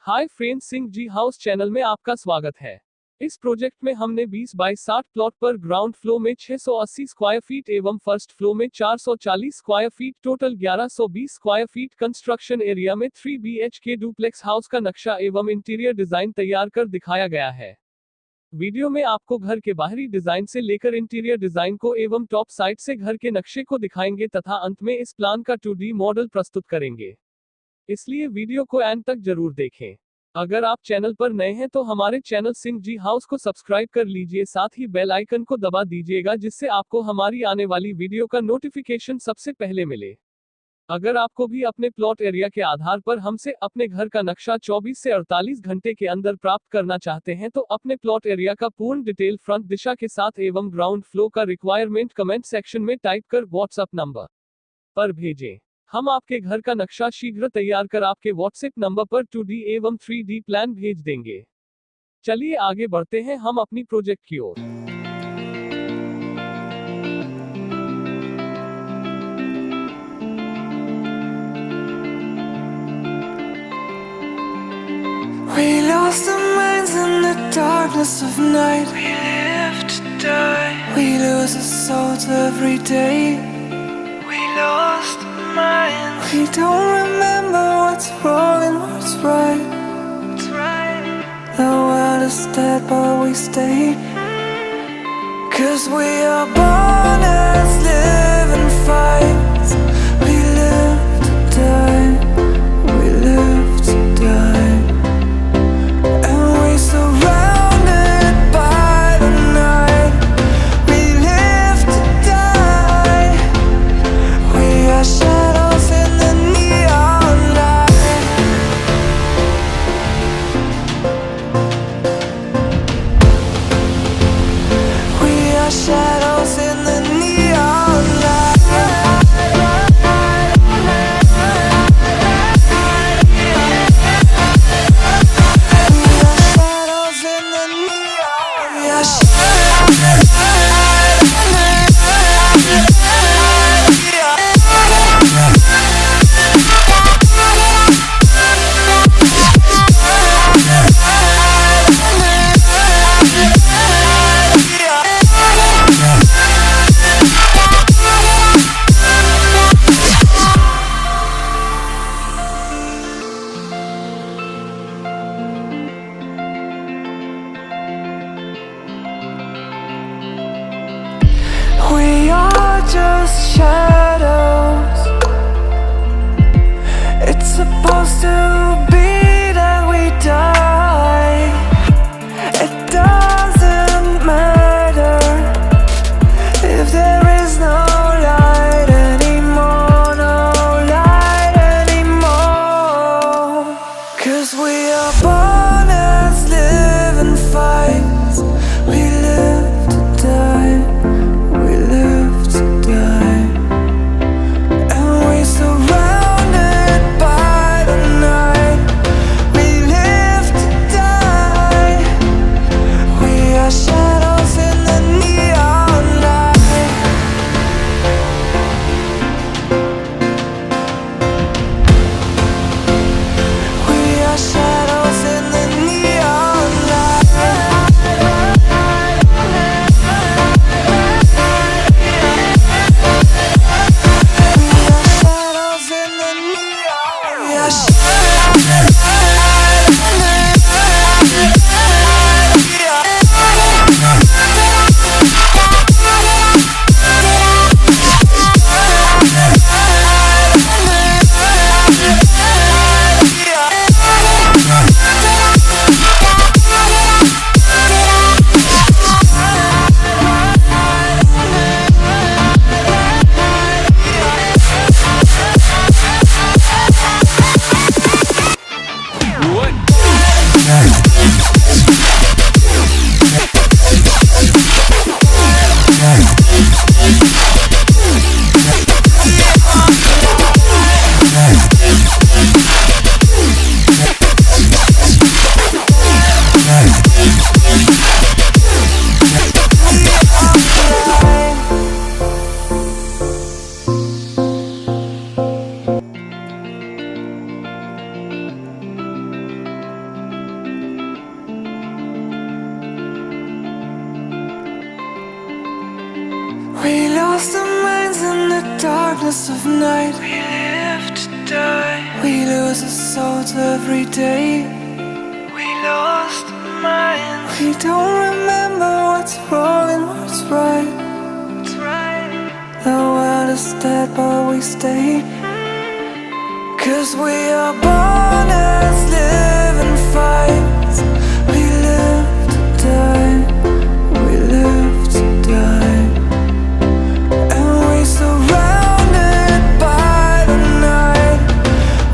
Hi friends, Singh ji house channel में आपका स्वागत है। इस प्रोजेक्ट में हमने 20 बाई 60 प्लॉट पर ग्राउंड फ्लो में 680 स्क्वायर फीट एवं फर्स्ट फ्लो में 440 square feet total 1120 square feet construction area में 3 BHK डुप्लेक्स हाउस का नक्शा एवं इंटीरियर डिजाइन तैयार कर दिखाया गया है। वीडियो में आपको घर के बाहरी डिजाइन से लेकर इंटीरियर डिजाइन को एवं टॉप साइड से घर के नक्शे को दिखाएंगे तथा अंत में इस प्लान का 2D मॉडल प्रस्तुत करेंगे, इसलिए वीडियो को एंड तक जरूर देखें। अगर आप चैनल पर नए हैं तो हमारे चैनल सिंह जी हाउस को सब्सक्राइब कर लीजिए, साथ ही बेल आइकन को दबा दीजिएगा जिससे आपको हमारी आने वाली वीडियो का नोटिफिकेशन सबसे पहले मिले। अगर आपको भी अपने प्लॉट एरिया के आधार पर हमसे अपने घर का नक्शा 24 से 48 घंटे के अंदर प्राप्त करना चाहते हैं तो अपने प्लॉट एरिया का पूर्ण डिटेल फ्रंट दिशा के साथ एवं ग्राउंड फ्लो का रिक्वायरमेंट कमेंट सेक्शन में टाइप कर व्हाट्सएप नंबर पर भेजें। हम आपके घर का नक्शा शीघ्र तैयार कर आपके व्हाट्सएप नंबर पर 2D एवं 3D प्लान भेज देंगे। चलिए आगे बढ़ते हैं हम अपनी प्रोजेक्ट की ओर। We lost our minds in the darkness of night. We live to die. We lose our souls every day. We lost our minds. We don't remember what's wrong and what's right. The world is dead but we stay. 'Cause we are born as living fights. We live to die. We live to die. Surrounded by the night, we live to die. We are shadows in the neon light. We are shadows in the neon light. We are just shadows. It's supposed to be that we die. It doesn't matter if there is no light anymore, no light anymore. 'Cause we are born as living fights. We live to die. We live to die. And we surrounded by the night. We live to die. We are shadows in the neon light. We are shadows in the neon light. darkness of night. We live to die. We lose our souls every day. We lost our minds. We don't remember what's wrong and what's right. The world is dead but we stay. 'Cause we are born as living fights. We live to die. We live to die. And we surrounded by the night.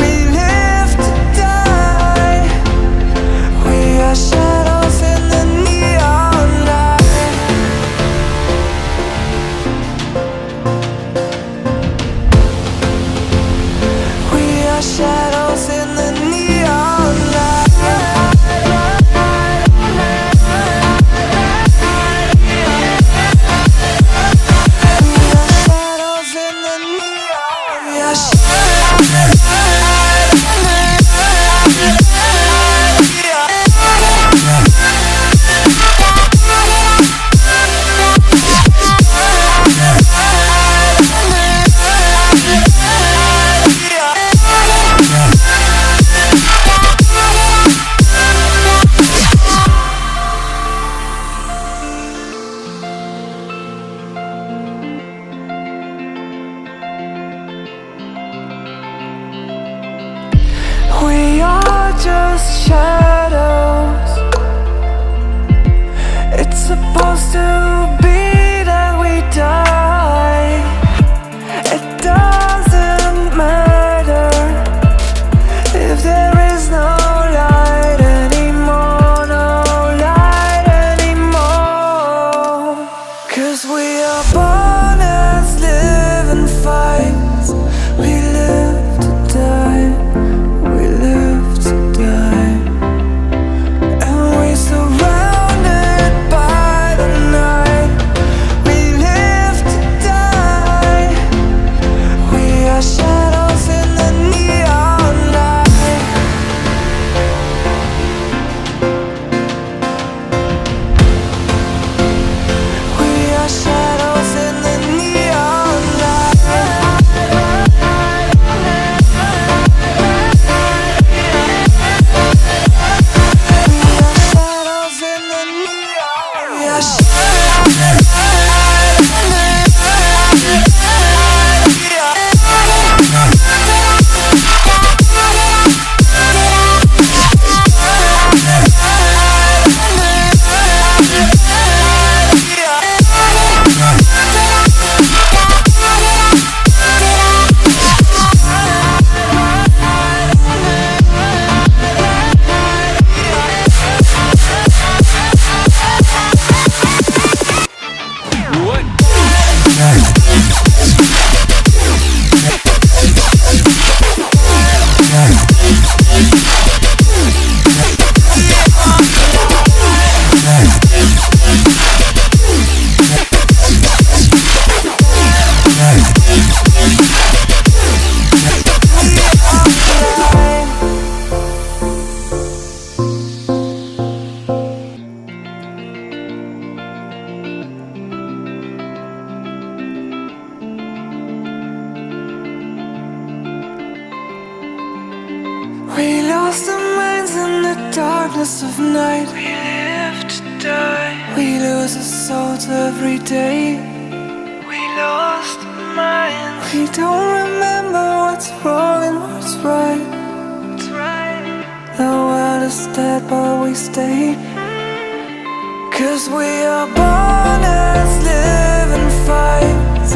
We live to die. We are shadows in the neon light. We are shadows in the neon light. We are just shadows. It's supposed to be that we die. It doesn't matter if there is no light anymore, no light anymore. 'Cause we are born as living fights. We live to die. We live to die. And we surrounded by the night. We live to die. We are shadows in the neon light. We are shadows in the neon light. We lost our minds in the darkness of night. We live to die. We lose our souls every day. We lost our minds. We don't remember what's wrong and what's right. The world is dead but we stay. 'Cause we are born as living fights.